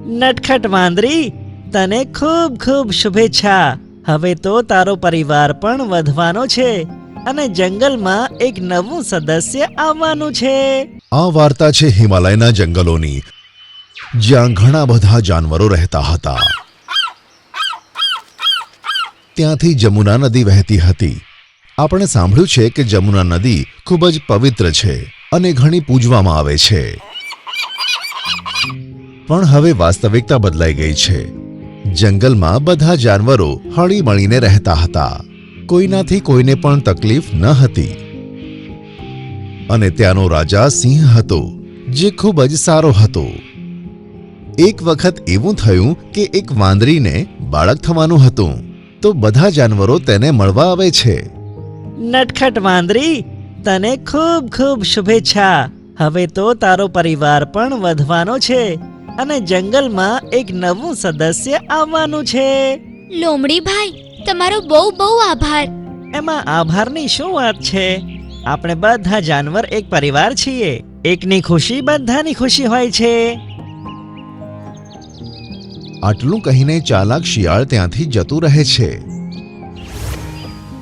નટખટ વાંદરી, તને ખૂબ ખૂબ શુભેચ્છા. હવે તો તારો પરિવાર પણ વધવાનો છે અને જંગલમાં એક નવું સદસ્ય આવવાનું છે. આ વાર્તા છે હિમાલયના જંગલોની, જ્યાં ઘણા બધા જાનવરો રહેતા હતા. ત્યાંથી જમુના નદી વહેતી હતી. આપણે સાંભળ્યું છે કે જમુના નદી ખૂબ જ પવિત્ર છે અને ઘણી પૂજવામાં આવે છે. પણ હવે વાસ્તવિકતા બદલાઈ ગઈ છે. જંગલમાં બધા જાનવરો હળી મળીને રહેતા હતા. કોઈનાથી કોઈને પણ તકલીફ ન હતી. અને ત્યાંનો રાજા સિંહ હતો, જે ખૂબ જ સારો હતો. એક વખત એવું થયું કે એક વાંદરીને બાળક થવાનું હતું, તો બધા જાનવરો તેને મળવા આવે છે. નટખટ વાંદરી, તને ખૂબ ખૂબ શુભેચ્છા. હવે તો તારો પરિવાર પણ વધવાનો છે અને જંગલમાં એક નવું સદસ્ય આવવાનું છે. લોમડી ભાઈ, તમારો બહુ બહુ આભાર. એમાં આભારની શું વાત છે? આપણે બધા જાનવર એક પરિવાર છીએ. એકની ખુશી બધાની ખુશી હોય છે. આટલું કહીને ચાલાક શિયાળ ત્યાંથી જતું રહે છે.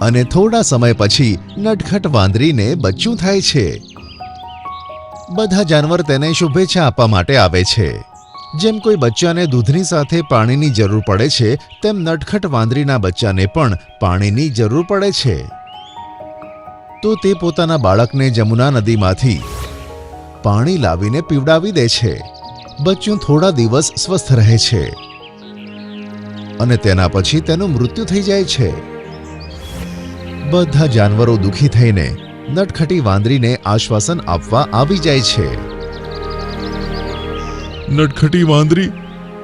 અને થોડા સમય પછી નટખટ વાંદરીને બચ્ચું થાય છે. બધા જાનવર તેને શુભેચ્છા આપવા માટે આવે છે. જેમ કોઈ બચ્ચાને દૂધની સાથે પાણીની જરૂર પડે છે, તેમ નટખટ વાંદરીના બચ્ચાને પણ પાણીની જરૂર પડે છે. તો તે પોતાના બાળકને જમુના નદીમાંથી પાણી લાવીને પીવડાવી દે છે. બચ્ચું થોડા દિવસ સ્વસ્થ રહે છે અને તેના પછી તેનું મૃત્યુ થઈ જાય છે. બધા જાનવરો દુઃખી થઈને નટખટી વાંદરીને આશ્વાસન આપવા આવી જાય છે. નટખટી વાંદરી,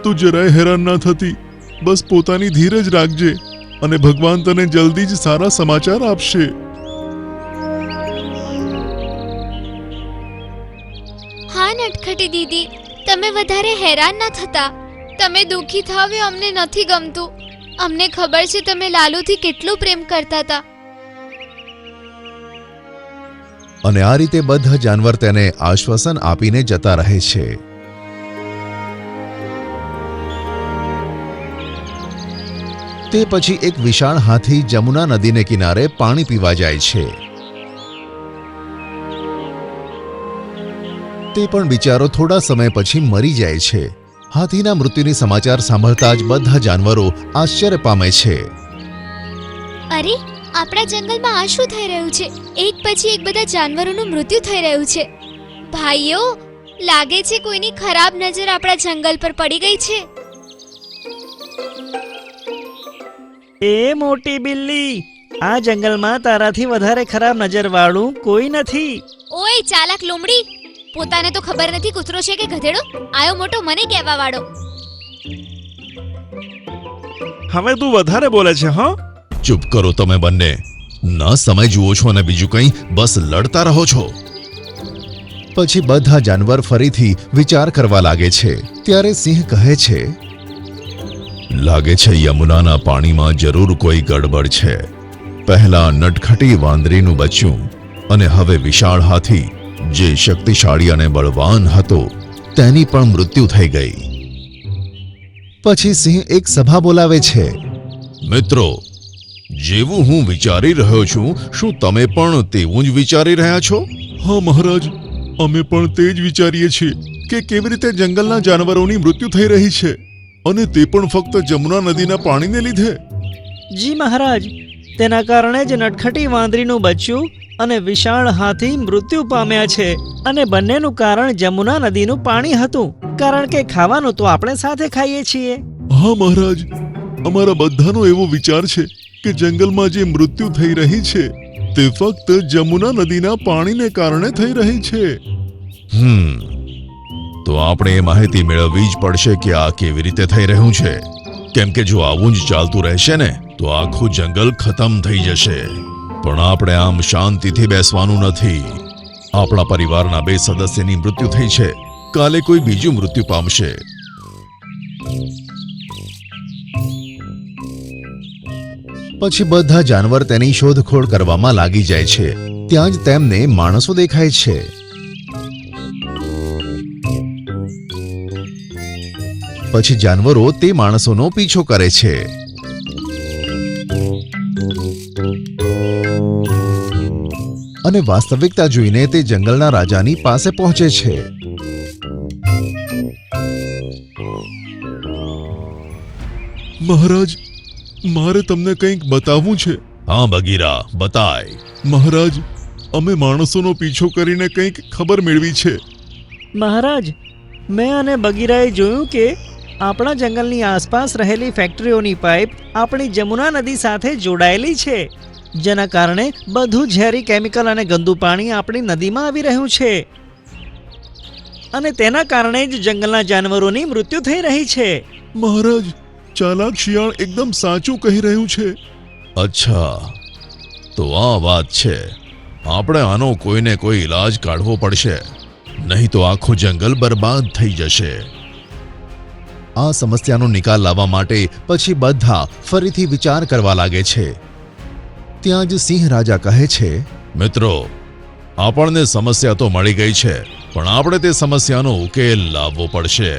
તું જરાય હેરાન ના થતી. બસ પોતાની ધીરજ રાખજે અને ભગવાન તને જલ્દી જ સારા સમાચાર આપશે. હા નટખટી દીદી, તમે વધારે હેરાન ના થતા. તમે દુઃખી થાવ એ અમને નથી ગમતું. અમને ખબર છે તમે લાલુથી કેટલું પ્રેમ કરતા હતા. અને આ રીતે બધા જાનવર તેને આશ્વાસન આપીને જતા રહે છે. તે પછી એક વિશાળ હાથી જમુના નદીને કિનારે પાણી પીવા જાય છે. તે પણ બિચારો થોડા સમય પછી મરી જાય છે. હાથીના મૃત્યુની સમાચાર સાંભળતા જ બધા જાનવરો આશ્ચર્ય પામે છે. અરે, આપણા જંગલમાં આ શું થઈ રહ્યું છે? એક પછી એક બધા જાનવરોનું મૃત્યુ થઈ રહ્યું છે. ભાઈઓ, લાગે છે કોઈની ખરાબ નજર આપણા જંગલ પર પડી ગઈ છે. એ મોટી બિલ્લી, આ જંગલમાં તારાથી વધારે ખરાબ નજરવાળું કોઈ નથી. ઓય ચાલાક લોમડી, પોતાને તો ખબર નથી કૂતરો છે કે ગધેડો. આયો મોટો મને કહેવા વાળો. હવે તું વધારે બોલે છે. હા, ચૂપ કરો તમે બંને. ન સમય જુઓ છો અને બીજું કંઈ, બસ લડતા રહો છો. પછી બધા જાનવર ફરીથી વિચાર કરવા લાગે છે. ત્યારે સિંહ કહે છે, લાગે છે યમુનાના પાણીમાં જરૂર કોઈ ગડબડ છે. પહેલા નટખટી વાંદરીનું બચ્ચું અને હવે વિશાળ હાથી, જે શક્તિશાળી અને બળવાન હતો, તેની પણ મૃત્યુ થઈ ગઈ. પછી સિંહ એક સભા બોલાવે છે. મિત્રો, જેવું હું વિચારી રહ્યો છું, શું તમે પણ તેવું જ વિચારી રહ્યા છો? હા મહારાજ, અમે પણ તે જ વિચારીએ છીએ કે કેવી રીતે જંગલના જાનવરોની મૃત્યુ થઈ રહી છે, અને તે પણ ફક્ત જમુના નદીના પાણીને લીધે. જી મહારાજ, તેના કારણે જ નટખટી વાંદરીનું બચ્ચું અને વિશાળ હાથી મૃત્યુ પામ્યા છે. અને બંનેનું કારણ જમુના નદીનું પાણી હતું, કારણ કે ખાવાનું તો આપણે સાથે ખાઈએ છીએ. હા મહારાજ, અમારા બધાનો એવો વિચાર છે કે જંગલમાં જે મૃત્યુ થઈ રહી છે તે ફક્ત જમુના નદીના પાણીને કારણે થઈ રહી છે. તો આપણે એ માહિતી મેળવવી જ પડશે કે આ કેવી રીતે થઈ રહ્યું છે. કેમ કે જો આવું જ ચાલતું રહેશે ને, તો આખું જંગલ ખતમ થઈ જશે. પણ આપણે આમ શાંતિથી બેસવાનું નથી. આપણા પરિવારના 2 સદસ્યની મૃત્યુ થઈ છે, કાલે કોઈ બીજું મૃત્યુ પામશે. પછી બધા જાનવર તેની શોધખોળ કરવામાં લાગી જાય છે. ત્યાં જ તેમને માણસો દેખાય છે. પછી જાનવરો તે માણસોનો પીછો કરે છે. અને વાસ્તવિકતા જોઈને તે જંગલના રાજાની પાસે પહોંચે છે. મહારાજ, મારે તમને કંઈક બતાવવું છે. હા બગીરા, બતાય. મહારાજ, અમે માણસોનો પીછો કરીને કંઈક ખબર મેળવી છે. મહારાજ, મેં અને બગીરાએ જોયું કે આપણા જંગલની આસપાસ રહેલી ફેક્ટરીઓની પાઇપ આપણી જમુના નદી સાથે જોડાયેલી છે, જેના કારણે બધું ઝેરી કેમિકલ અને ગંદુ પાણી આપણી નદીમાં આવી રહ્યું છે, અને તેના કારણે જ જંગલના જાનવરોની મૃત્યુ થઈ રહી છે. મહારાજ, ચાલાક શિયાળ એકદમ સાચું કહી રહ્યું છે. અચ્છા, તો આ વાત છે. આપણે આનો કોઈને કોઈ ઈલાજ કાઢવો પડશે, નહીં તો આખું જંગલ બરબાદ થઈ જશે. આ સમસ્યાનો નિકાલ લાવવા માટે પછી બધા ફરીથી વિચાર કરવા લાગે છે. ત્યાં જ સિંહ રાજા કહે છે, મિત્રો, આપણને સમસ્યા તો મળી ગઈ છે, પણ આપણે તે સમસ્યાનો ઉકેલ લાવવો પડશે.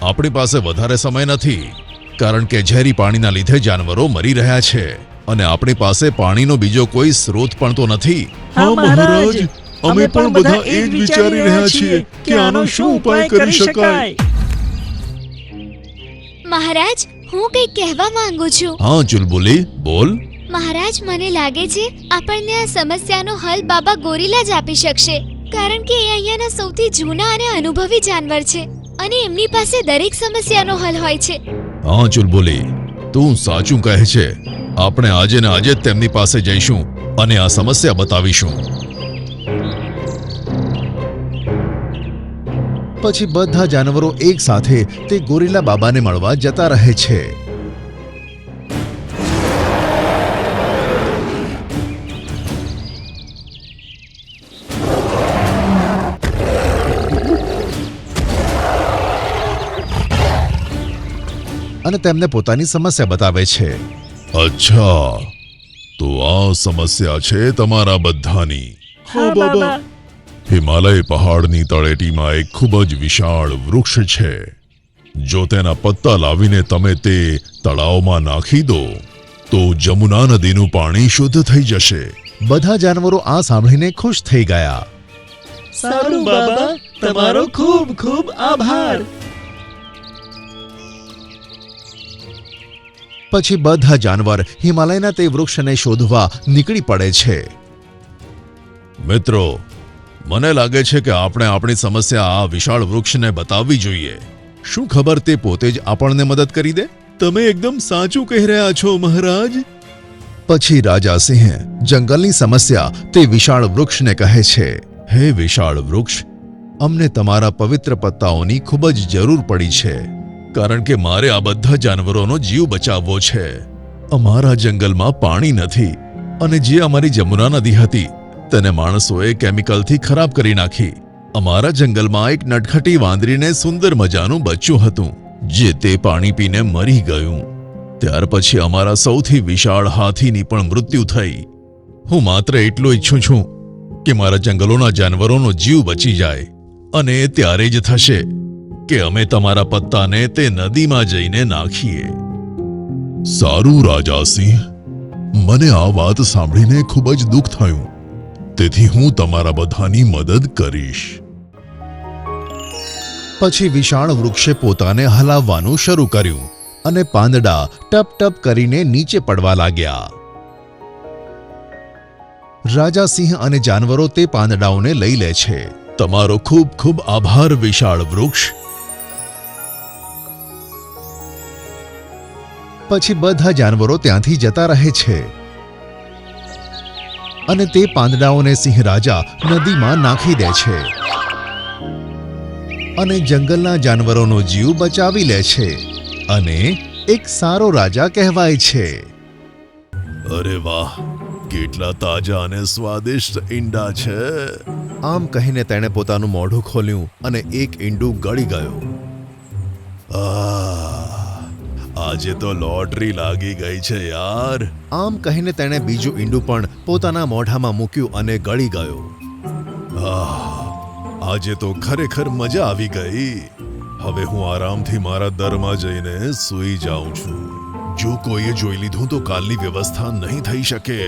આપણી પાસે વધારે સમય નથી, કારણ કે ઝેરી પાણીના લીધે જાનવરો મરી રહ્યા છે, અને આપણી પાસે પાણીનો બીજો કોઈ સ્ત્રોત પણ તો નથી. હા મહારાજ, અમે પણ બધા એ જ વિચારી રહ્યા છીએ કે આનો શું ઉપાય કરી શકાય. મહારાજ, હું કંઈક કહેવા માંગુ છું. હા ચુલબુલી, બોલ. મહારાજ, મને લાગે છે આપણને આ સમસ્યાનો હલ બાબા ગોરીલા જ આપી શકશે, કારણ કે એ અહીંયાના સૌથી જૂના અને અનુભવી જાનવર છે, અને એમની પાસે દરેક સમસ્યાનો હલ હોય છે. હા ચુલબુલી, તું સાચું કહે છે. આપણે આજે ને આજે જ તેમની પાસે જઈશું અને આ સમસ્યા બતાવીશું. પછી બધા જાનવરો એક સાથે તે ગોરીલા બાબાને મળવા જતા રહે છે. અને તેમને પોતાની સમસ્યા બતાવે છે. અચ્છા, તો આ સમસ્યા છે તમારા બધાની. હા બાબા. હિમાલય પહાડની તળેટીમાં એક ખૂબ જ વિશાળ વૃક્ષ છે. જો તેના પત્તા લાવીને તમે તે તળાવમાં નાખી દો તો જમુના નદીનું પાણી શુદ્ધ થઈ જશે. બધા જાનવરો આ સાંભળીને ખુશ થઈ ગયા. સારું બાબા, તમારો ખૂબ ખૂબ આભાર. પછી બધા જાનવર હિમાલયના તે વૃક્ષને શોધવા નીકળી પડે છે. મિત્રો, મને લાગે છે કે આપણે આપણી સમસ્યા આ વિશાળ વૃક્ષને બતાવવી જોઈએ. શું ખબર તે પોતે જ આપણને મદદ કરી દે? તમે એકદમ સાચું કહી રહ્યા છો મહારાજ. પછી રાજા સિંહ જંગલની સમસ્યા તે વિશાળ વૃક્ષને કહે છે, હે વિશાળ વૃક્ષ, અમને તમારા પવિત્ર પત્તાઓની ખૂબ જ જરૂર પડી છે, કારણ કે મારે આ બધા જાનવરોનો જીવ બચાવવો છે. અમારા જંગલમાં પાણી નથી, અને જે અમારી જમુના નદી હતી તેને માણસોએ કેમિકલથી ખરાબ કરી નાખી. અમારા જંગલમાં એક નટખટી વાંદરીને સુંદર મજાનું બચ્ચું હતું, જે તે પાણી પીને મરી ગયું. ત્યાર પછી અમારા સૌથી વિશાળ હાથીની પણ મૃત્યુ થઈ. હું માત્ર એટલું ઈચ્છું છું કે મારા જંગલોના જાનવરોનો જીવ બચી જાય, અને એ ત્યારે જ થશે કે અમે તમારા પત્તાને તે નદીમાં જઈને નાખીએ. સારું રાજા સિંહ, મને આ વાત સાંભળીને ખૂબ જ દુઃખ થયું, તેથી હું તમારા બધાની મદદ કરીશ. પછી વિશાળ વૃક્ષે પોતાને હલાવવાનું શરૂ કર્યું, અને પાંદડા ટપ ટપ કરીને નીચે પડવા લાગ્યા. રાજા સિંહ અને જાનવરો તે પાંદડાઓને લઈ લે છે. તમારો ખૂબ ખૂબ આભાર વિશાળ વૃક્ષ. પછી બધા જાનવરો ત્યાંથી જતા રહે છે, અને તે પાંદડાઓને સિંહ રાજા નદીમાં નાખી દે છે, અને જંગલના જાનવરોનો જીવ બચાવી લે છે, અને એક સારો રાજા કહેવાય છે. અરે વાહ, કેટલા તાજા અને સ્વાદિષ્ટ ઈંડા છે. આમ કહીને તેણે પોતાનું મોઢું ખોલ્યું અને એક ઈંડું ગળી ગયું. આજે તો લોટરી લાગી ગઈ છે યાર. આમ કહીને તેણે બીજું ઈંડું પણ પોતાના મોઢામાં મૂક્યું અને ગળી ગયું. આજે તો ખરેખર મજા આવી ગઈ. હવે હું આરામથી મારા દરમાં જઈને સૂઈ જાઉં છું. જો કોઈએ જોઈ લીધું તો કાલની વ્યવસ્થા નહીં થઈ શકે.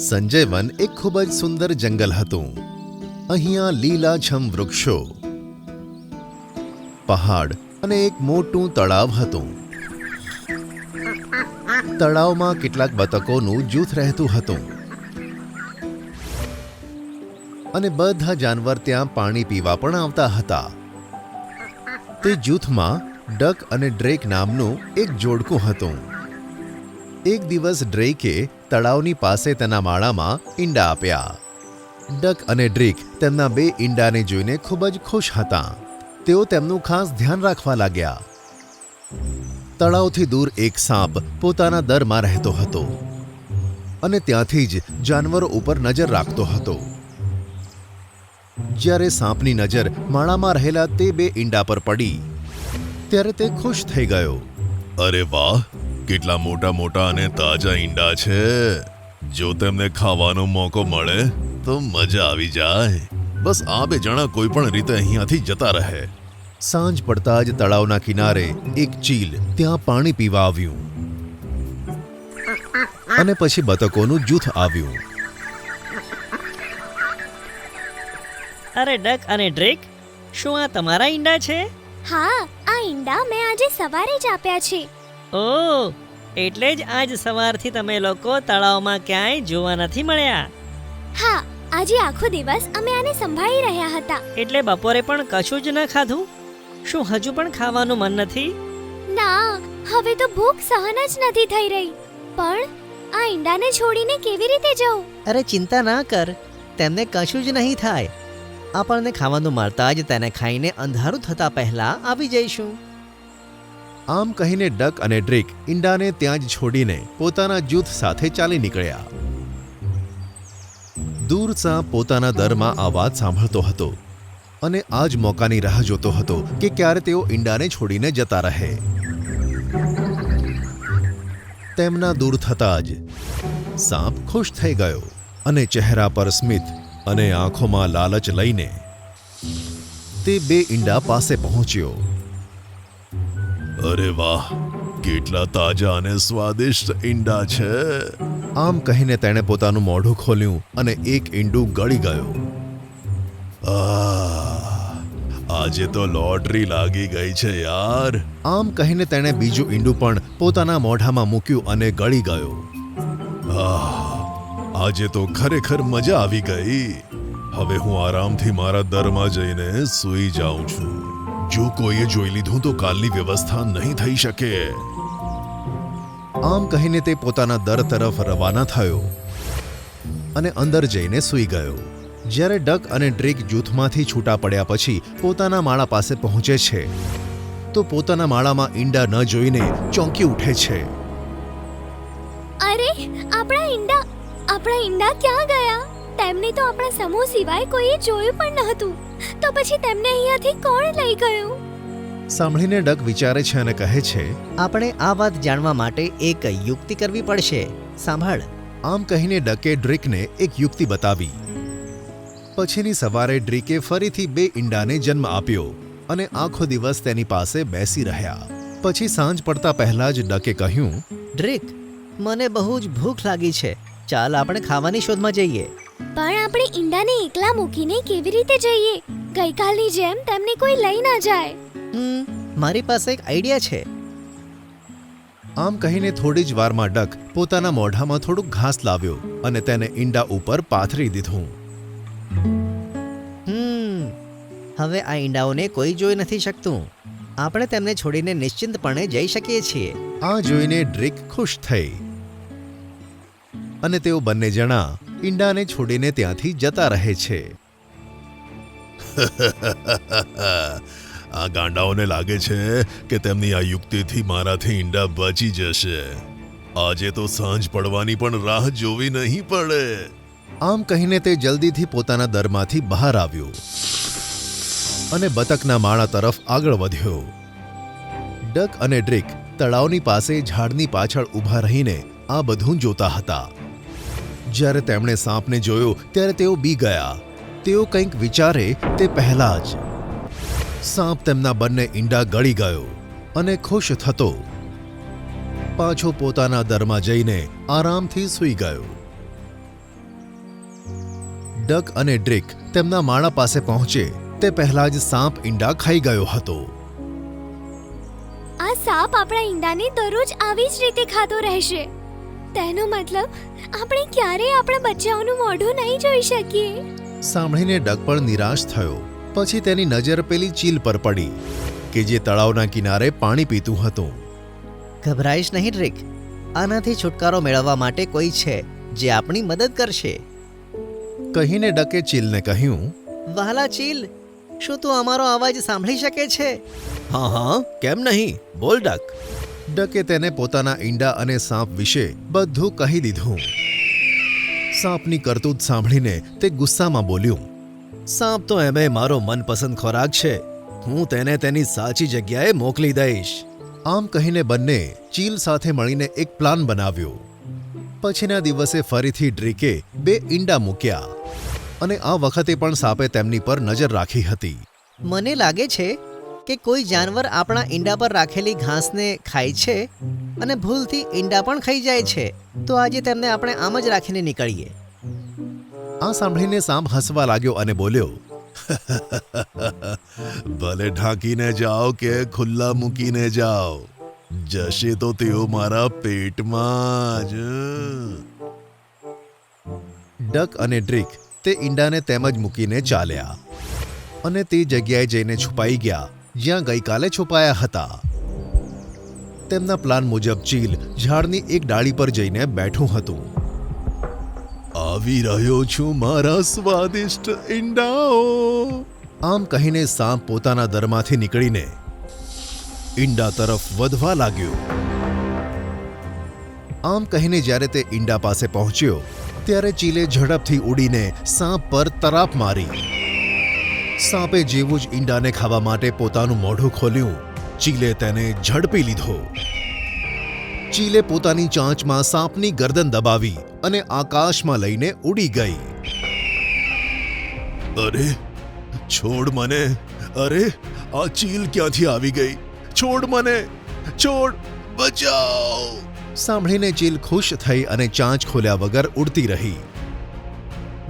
સંજયવન એક ખૂબ જ સુંદર જંગલ હતું. અહીંયા લીલાછમ વૃક્ષો, પહાડ અને એક મોટું તળાવ હતું. તળાવમાં કેટલાક બતકોનું જૂથ રહેતું હતું અને બધા જાનવર ત્યાં પાણી પીવા પણ આવતા હતા. તે જૂથમાં ડક અને ડ્રેક નામનું એક જોડકું હતું. એક દિવસ ડ્રેકે તળાવની પાસે તેના માળામાં ઈંડા આપ્યા. ડક અને ડ્રેક તેમના 2 ઈંડાને જોઈને ખૂબ જ ખુશ હતા. તેઓ તેમનું ખાસ ધ્યાન રાખવા લાગ્યા. તળાવથી દૂર એક સાપ પોતાના દરમાં રહેતો હતો અને ત્યાંથી જ જાનવરો ઉપર નજર રાખતો હતો. જ્યારે સાપની નજર માળામાં રહેલા તે 2 ઈંડા પર પડી ત્યારે તે ખુશ થઈ ગયો. અરે વાહ, કેટલા મોટા મોટા અને તાજા ઈંડા છે. જો તેમને ખાવાનો મોકો મળે તો મજા આવી જાય. બસ આ 2 જણા કોઈ પણ રીતે અહીંયાથી જતા રહે. સાંજ પડતા જ તળાવના કિનારે એક ચીલ ત્યાં પાણી પીવા આવ્યું અને પછી બતકોનું જૂથ આવ્યું. અરે ડક અને ડ્રેક, શું આ તમારા ઈંડા છે? હા, આ ઈંડા મેં આજે સવારે જ આપ્યા છે. ઓહ, એટલે જ આજ સવારથી તમે લોકો તળાવમાં ક્યાંય જોવા નથી મળ્યા. હા, આજે આખો દિવસ અમે આને સંભાળી રહ્યા હતા. એટલે બપોરે પણ કશું જ ન ખાધું? શું હજુ પણ ખાવાનું મન નથી? ના, હવે તો ભૂખ સહન જ નથી થઈ રહી. પણ આ ઈંડાને છોડીને કેવી રીતે જવું? અરે ચિંતા ના કર, તેમને કશું જ નહીં થાય. આપણને ખાવાનું મળતા જ તેને ખાઈને અંધારું થતા પહેલા આવી જઈશું. આમ કહીને ડક અને ડ્રેક ઈંડાને ત્યાં જ છોડીને પોતાના જૂથ સાથે ચાલી નીકળ્યા. દૂર સાપ પોતાના દરમાં આ વાત સાંભળતો હતો અને આ જ મોકાની રાહ જોતો હતો કે ક્યારે તેઓ ઈંડાને છોડીને જતા રહે. તેમના દૂર થતા જ સાપ ખુશ થઈ ગયો અને ચહેરા પર સ્મિત અને આંખોમાં લાલચ લઈને તે 2 ઈંડા પાસે પહોંચ્યો. અરે વાહ, કેટલા તાજા અને સ્વાદિષ્ટ ઈંડા છે. આમ કહીને તેણે પોતાનું મોઢું ખોલ્યું અને એક ઈંડું ગળી ગયો. આજે તો લોટરી લાગી ગઈ છે યાર. આમ કહીને તેણે બીજું ઈંડું પણ પોતાના મોઢામાં મૂક્યું અને ગળી ગયો. આજે તો ખરેખર મજા આવી ગઈ. હવે હું આરામથી મારા દરમાં જઈને સૂઈ જાઉં છું. જો કોઈએ જોઈ લીધું તો કાલની વ્યવસ્થા નહીં થઈ શકે. આમ કહીને તે પોતાના દર તરફ રવાના થયો અને અંદર જઈને સૂઈ ગયો. જ્યારે ડક અને ડ્રેક જૂથમાંથી છૂટા પડ્યા પછી પોતાના માળા પાસે પહોંચે છે તો પોતાના માળામાં ઈંડા ન જોઈને ચોંકી ઉઠે છે. અરે, આપણા ઈંડા ક્યાં ગયા? તેમને તો આપણા સમૂહ સિવાય કોઈએ જોયું પણ ન હતું. તો પછી તેમને અહીંયાથી કોણ લઈ ગયું? સાંભળીને ડક વિચારે છે અને કહે છે, આપણે આ વાત જાણવા માટે એક યુક્તિ કરવી પડશે. સાંભળ. આમ કહીને ડકે ડ્રેકને એક યુક્તિ બતાવી. પછીની સવારે ડ્રેકે ફરીથી 2 ઈંડાને જન્મ આપ્યો અને આખો દિવસ તેની પાસે બેસી રહ્યા. પછી સાંજ પડતા પહેલા જ ડકે કહ્યું, ડ્રેક, મને બહુ જ ભૂખ લાગી છે. ચાલ આપણે ખાવાની શોધમાં જઈએ. પણ આપણે ઈંડાને એકલા મૂકીને કેવી રીતે જઈએ? ગઈકાલની જેમ તેમને કોઈ લઈ ના જાય. મારી પાસે એક આઈડિયા છે. આમ કહીને થોડી જ વારમાં ડક પોતાના મોઢામાં થોડુંક ઘાસ લાવ્યો અને તેને ઈંડા ઉપર પાથરી દીધું. હવે આ ઈંડાઓને કોઈ જોઈ નથી શકતું. આપણે તેમને છોડીને નિશ્ચિંતપણે જઈ શકીએ છીએ. આ જોઈને ડ્રેક ખુશ થઈ અને તેઓ બંને જણા ઈંડાને છોડીને ત્યાંથી જતા રહે છે. આ ગાંડાઓને લાગે છે કે તેમની આ યુક્તિથી મારાથી ઈંડા બચી જશે. આજે તો સાંજ પડવાની પણ રાહ જોવી નહીં પડે. આમ કહીને તે જલ્દીથી પોતાના દરમાંથી બહાર આવ્યો અને બતકના માળા તરફ આગળ વધ્યો. ડક અને ડ્રેક તળાવની પાસે ઝાડની પાછળ ઊભા રહીને આ બધું જોતા હતા. જ્યારે તેમણે સાપને જોયો ત્યારે તેઓ બી ગયા. તેઓ કંઈક વિચારે તે પહેલા જ સાપ તેમના બંને ઈંડા ગળી ગયો અને ખુશ થતો પાછો પોતાના દરમાં જઈને આરામથી સૂઈ ગયો. ડક અને ડ્રેક તેમના માળા પાસે પહોંચે તે પહેલા જ સાપ ઈંડા ખાઈ ગયો હતો. આ સાપ આપણા ઈંડાને દરરોજ આવી જ રીતે ખાતો રહેશે. તેનો મતલબ આપણે ક્યારેય આપણા બચ્ચાઓનું મોઢું નહીં જોઈ શકીએ. સાંભળીને ડક પણ નિરાશ થયો. પછી તેની નજર પેલી ચીલ પર પડી કે જે તળાવના કિનારે પાણી પીતું હતું. ગભરાઈશ નહીં ડ્રેક, આનાથી છુટકારો મેળવવા માટે કોઈ છે જે આપણી મદદ કરશે. કહીને ડકે ચીલને કહ્યું, વહાલા ચીલ, શું તું અમારો અવાજ સાંભળી શકે છે? હા હા, કેમ નહીં, બોલ ડક. ડકે તેને પોતાના ઈંડા અને સાપ વિશે બધું કહી દીધું. સાપની કરતૂત સાંભળીને તે ગુસ્સામાં બોલ્યું, સાપ તો એમે મારો મનપસંદ ખોરાક છે, હું તેને તેની સાચી જગ્યાએ મોકલી દઈશ. આમ કહીને બંને ચીલ સાથે મળીને એક પ્લાન બનાવ્યો. પછીના દિવસે ફરીથી ડ્રીકે 2 ઈંડા મૂક્યા અને આ વખતે પણ સાપે તેમની પર નજર રાખી હતી. મને લાગે છે કે કોઈ જાનવર આપણા ઈંડા પર રાખેલી ઘાસને ખાય છે અને ભૂલથી ઈંડા પણ ખાઈ જાય છે. તો આજે તેમને આપણે આમ જ રાખીને નીકળીએ. આ સાંભળીને સાપ હસવા લાગ્યો અને બોલ્યો, ભલે ઢાંકીને જાઓ કે ખુલ્લા મૂકીને જાઓ, જશે તો તેઓ મારા પેટમાં જ. ડક અને ડ્રીક તે ઈંડાને તેમ જ મૂકીને ચાલ્યા અને તે જગ્યાએ જઈને છુપાઈ ગયા જ્યાં ગઈકાલે છુપાયા હતા. તેમના પ્લાન મુજબ ચીલ ઝાડની એક ડાળી પર જઈને બેઠું હતું. આવી રહ્યો છું મારા સ્વાદિષ્ટ ઈંડાઓ. આમ કહીને સાપ પોતાના દરમાંથી નીકળીને ઈંડા તરફ વધવા લાગ્યો. આમ કહીને જ્યારે તે ઈંડા પાસે પહોંચ્યો ત્યારે ચીલે ઝડપથી ઉડીને સાપ પર તરાપ મારી. સાપે જેવું જ ઈંડાને ખાવા માટે પોતાનું મોઢું ખોલ્યું, ચીલે તેને ઝડપી લીધો. ચીલે પોતાની ચાંચમાં સાપની ગરદન દબાવી અને આકાશમાં લઈને ઉડી ગઈ. અરે છોડ મને, અરે આ ચીલ ક્યાંથી આવી ગઈ? છોડ મને, છોડ, બચાવ. સાંભળીને ચીલ ખુશ થઈ અને ચાંચ ખોલ્યા વગર ઉડતી રહી.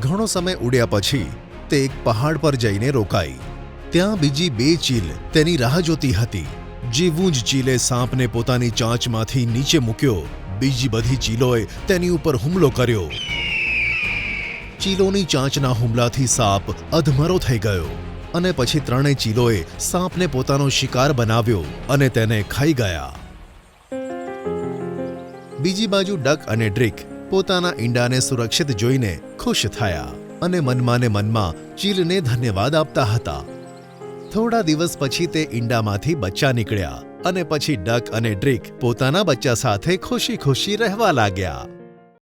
ઘણો સમય ઉડ્યા પછી તે એક પહાડ પર જઈને રોકાઈ. ત્યાં બીજી 2 ચીલ તેની રાહ જોતી હતી. જેવું જ ચીલે સાપને પોતાની ચાંચમાંથી નીચે મૂક્યો, બીજી બધી ચીલોએ તેની ઉપર હુમલો કર્યો. ચીલોની ચાંચના હુમલાથી સાપ અધમરો થઈ ગયો અને પછી 3 ચીલોએ સાપને પોતાનો શિકાર બનાવ્યો અને તેને ખાઈ ગયા. બીજી બાજુ ડક અને ડ્રીક પોતાના ઈંડાને સુરક્ષિત જોઈને ખુશ થયા અને મનમાં ને મનમાં ચીલને ધન્યવાદ આપતા હતા. થોડા દિવસ પછી તે ઈંડામાંથી બચ્ચા નીકળ્યા અને પછી ડક અને ડ્રીક પોતાના બચ્ચા સાથે ખુશી ખુશી રહેવા લાગ્યા.